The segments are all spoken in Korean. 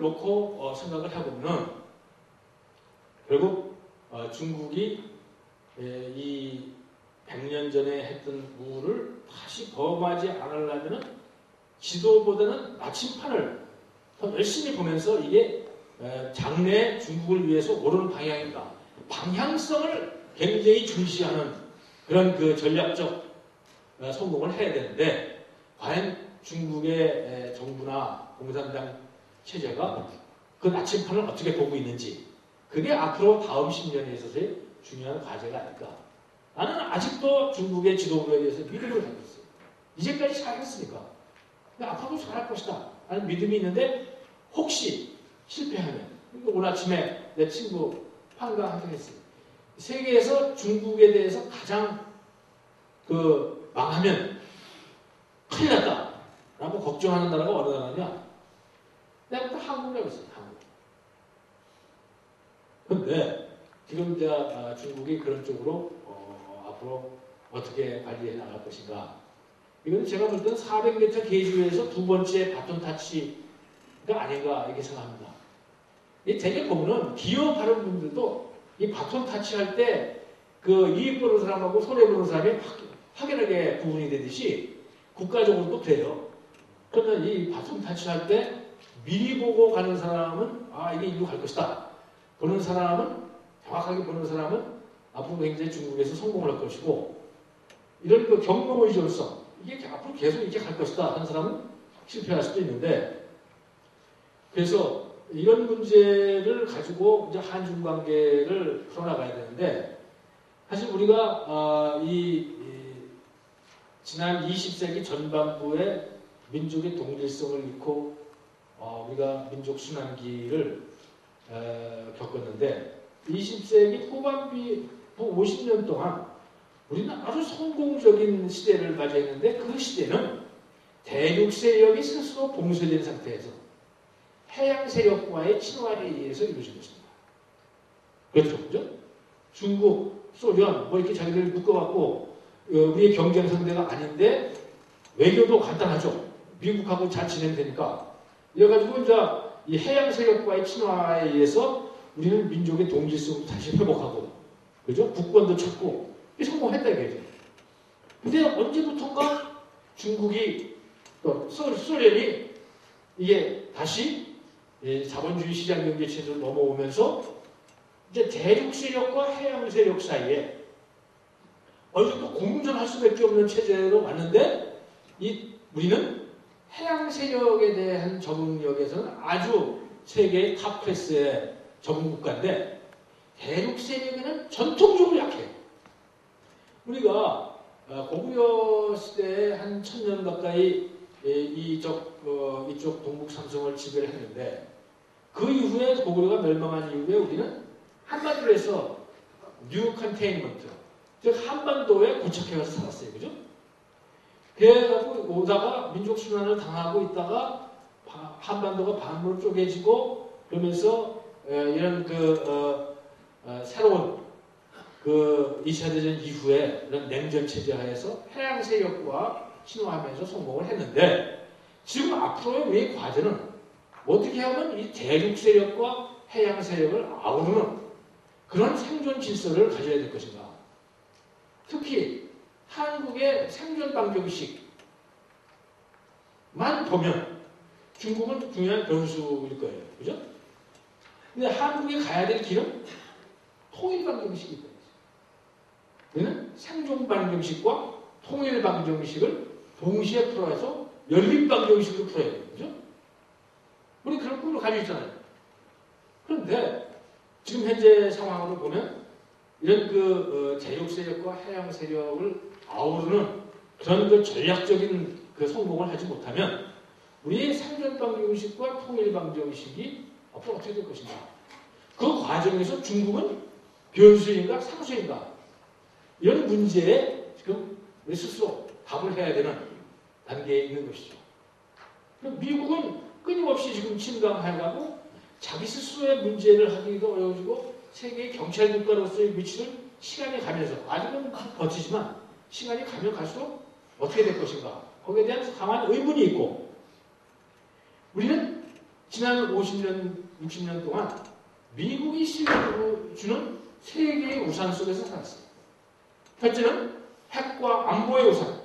놓고 생각을 해보면 결국 중국이 이 100년 전에 했던 우를 다시 범하지 않으려면 지도보다는 나침판을 더 열심히 보면서 이게 장래 중국을 위해서 옳은 방향인가, 방향성을 굉장히 중시하는 그런 그 전략적 성공을 해야 되는데, 과연 중국의 정부나 공산당 체제가 그 나침판을 어떻게 보고 있는지, 그게 앞으로 다음 10년에 있어서의 중요한 과제가 아닐까. 나는 아직도 중국의 지도부에 대해서 믿음을 갖고 있어요. 이제까지 잘했으니까. 앞으로도 잘할 것이다 라는 믿음이 있는데, 혹시 실패하면, 오늘 아침에 내 친구 판과 함께 했어요. 세계에서 중국에 대해서 가장 망하면 큰일 났다 라고 걱정하는 나라가 어느 나라냐? 내가 또 한국이라고 했어요. 한국. 그런데 지금 중국이 그런 쪽으로 앞으로 어떻게 관리해 나갈 것인가? 이건 제가 볼 때는 400m 계주에서 두 번째 바톤 타치가 아닌가 이렇게 생각합니다. 이 대개 보면은 기업하는 분들도 이 바톤 타치할 때 그 이익 보는 사람하고 손해 보는 사람이 확연하게 구분이 되듯이 국가적으로도 돼요. 그러면 이 바톤 타치할 때 미리 보고 가는 사람은 이게 이리로 갈 것이다. 보는 사람은, 정확하게 보는 사람은 앞으로 굉장히 중국에서 성공을 할 것이고, 이런 그 경험 의존성, 이게 앞으로 계속 이렇게 갈 것이다 하는 사람은 실패할 수도 있는데, 그래서 이런 문제를 가지고 이제 한중 관계를 풀어나가야 되는데, 사실 우리가 지난 20세기 전반부에 민족의 동질성을 잃고 우리가 민족 순환기를 겪었는데, 20세기 후반기 50년 동안 우리는 아주 성공적인 시대를 맞이했는데, 그 시대는 대륙 세력이 스스로 봉쇄된 상태에서 해양 세력과의 친화에 의해서 이루어진 것입니다. 그렇죠? 그죠? 중국, 소련, 이렇게 자기들 묶어갖고 우리의 경쟁 상대가 아닌데 외교도 간단하죠. 미국하고 잘 지내면 되니까. 이래가지고 이제 이 해양 세력과의 친화에 의해서 우리는 민족의 동질성을 다시 회복하고, 그죠? 국권도 찾고, 성공했다 이거죠. 근데 언제부턴가 중국이, 또 소련이 이게 다시 자본주의 시장 경제 체제로 넘어오면서 이제 대륙 세력과 해양 세력 사이에 어느 정도 공존할 수밖에 없는 체제로 왔는데, 우리는 해양 세력에 대한 적응력에서는 아주 세계의 탑 클래스의 적응 국가인데, 대륙 세력에는 전통적으로 약해요. 우리가 고구려 시대에 한 1000년 가까이 이쪽 동북 삼성을 지배를 했는데, 그 이후에 고구려가 멸망한 이후에 우리는 한반도로 해서 뉴 컨테인먼트, 즉 한반도에 고착해가서 살았어요. 그죠? 그래가지고 오다가 민족 순환을 당하고 있다가 한반도가 반으로 쪼개지고, 그러면서 이런 새로운 2차 대전 이후에 이런 냉전 체제 하에서 해양 세력과 친화하면서 성공을 했는데, 지금 앞으로의 우리의 과제는 어떻게 하면 이 대륙 세력과 해양 세력을 아우르는 그런 생존 질서를 가져야 될 것인가. 특히 한국의 생존 방정식만 보면 중국은 중요한 변수일 거예요. 그죠? 근데 한국이 가야 될 길은 통일 방정식이 있다. 우리는 생존 방정식과 통일 방정식을 동시에 풀어서 연립 방정식으로 풀어야 돼요. 그죠? 우리 그런 꿈을 가지고 있잖아요. 그런데 지금 현재 상황으로 보면 이런 대륙 세력과 해양 세력을 아우르는 그런 전략적인 성공을 하지 못하면 우리의 생존 방정식과 통일 방정식이 앞으로 어떻게 될 것인가. 그 과정에서 중국은 변수인가 상수인가, 이런 문제에 지금 우리 스스로 답을 해야 되는 단계에 있는 것이죠. 미국은 끊임없이 지금 침강해가고 자기 스스로의 문제를 하기도 어려워지고 세계의 경찰 국가로서의 위치를 시간이 가면서, 아직은 버티지만 시간이 가면 갈수록 어떻게 될 것인가, 거기에 대한 강한 의문이 있고, 우리는 지난 50년, 60년 동안 미국이 실어주는 세계의 우산 속에서 살았어요. 첫째는 핵과 안보의 우산.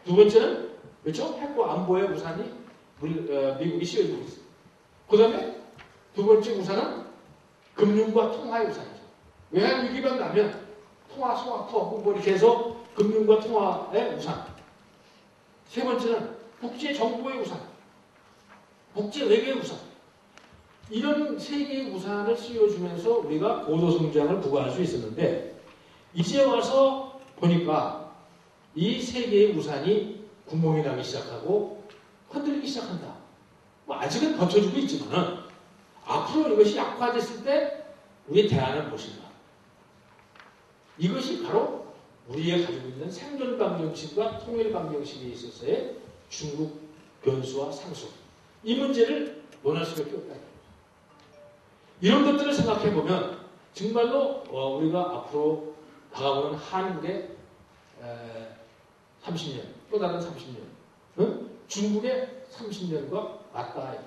두 번째는 그렇죠? 핵과 안보의 우산이 미국이 씌워주고 있어요. 그 다음에 두 번째 우산은 금융과 통화의 우산이죠. 외환 위기만 나면 통화, 스와프, 뭐 이렇게 해서 금융과 통화의 우산. 세 번째는 국제 정보의 우산, 국제 외교의 우산. 이런 세 개의 우산을 씌워주면서 우리가 고도 성장을 부과할 수 있었는데 이제 와서 보니까 이 세 개의 우산이 구멍이 나기 시작하고 흔들리기 시작한다. 뭐 아직은 버텨주고 있지만 앞으로 이것이 약화됐을 때 우리의 대안은 무엇인가? 이것이 바로 우리가 가지고 있는 생존 방정식과 통일 방정식에 있어서의 중국 변수와 상수. 이 문제를 논할 수밖에 없다. 이런 것들을 생각해 보면 정말로 우리가 앞으로 다가오는 한국의 30년, 또 다른 30년, 중국의 30년과 맞닿아 있다.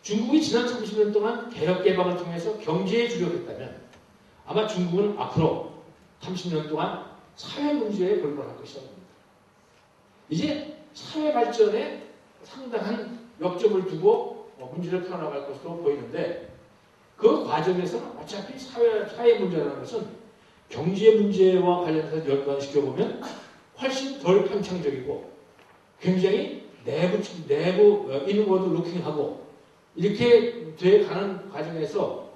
중국이 지난 30년 동안 개혁개방을 통해서 경제에 주력했다면 아마 중국은 앞으로 30년 동안 사회 문제에 골몰할 것이라고 봅니다. 이제 사회 발전에 상당한 역점을 두고 문제를 풀어나갈 것으로 보이는데 그 과정에서는 어차피 사회 문제라는 것은 경제 문제와 관련해서 연관시켜보면 훨씬 덜 편향적이고 굉장히 내부 인워드 루킹하고 이렇게 돼가는 과정에서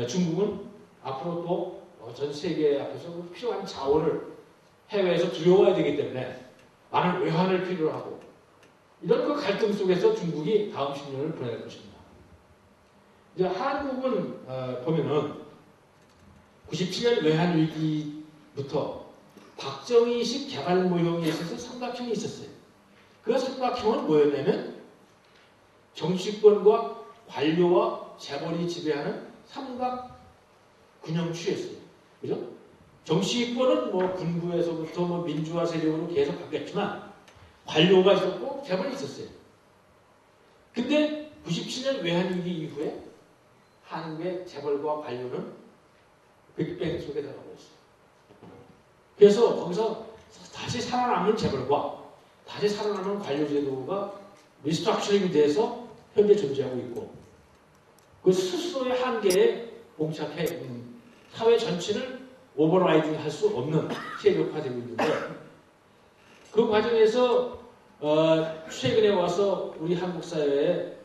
중국은 앞으로 또 전 세계 앞에서 필요한 자원을 해외에서 들여와야 되기 때문에 많은 외환을 필요로 하고 이런 그 갈등 속에서 중국이 다음 10년을 보낼 것입니다. 이제 한국은 보면은 97년 외환 위기부터 박정희식 개발 모형에 있어서 삼각형이 있었어요. 그 삼각형은 뭐였냐면 정치권과 관료와 재벌이 지배하는 삼각 균형추였어요. 그죠? 정치권은 뭐 군부에서부터 뭐 민주화 세력으로 계속 바뀌었지만 관료가 있었고 재벌이 있었어요. 근데 97년 외환위기 이후에 한국의 재벌과 관료는 빅뱅 속에 들어가고 있어요. 그래서 거기서 다시 살아남은 재벌과 다시 살아남은 관료 제도가 리스트럭처링이 돼서 현재 존재하고 있고 그 스스로의 한계에 봉착해 사회 전체를 오버라이딩 할 수 없는 세력화되고 있는데 그 과정에서 최근에 와서 우리 한국 사회에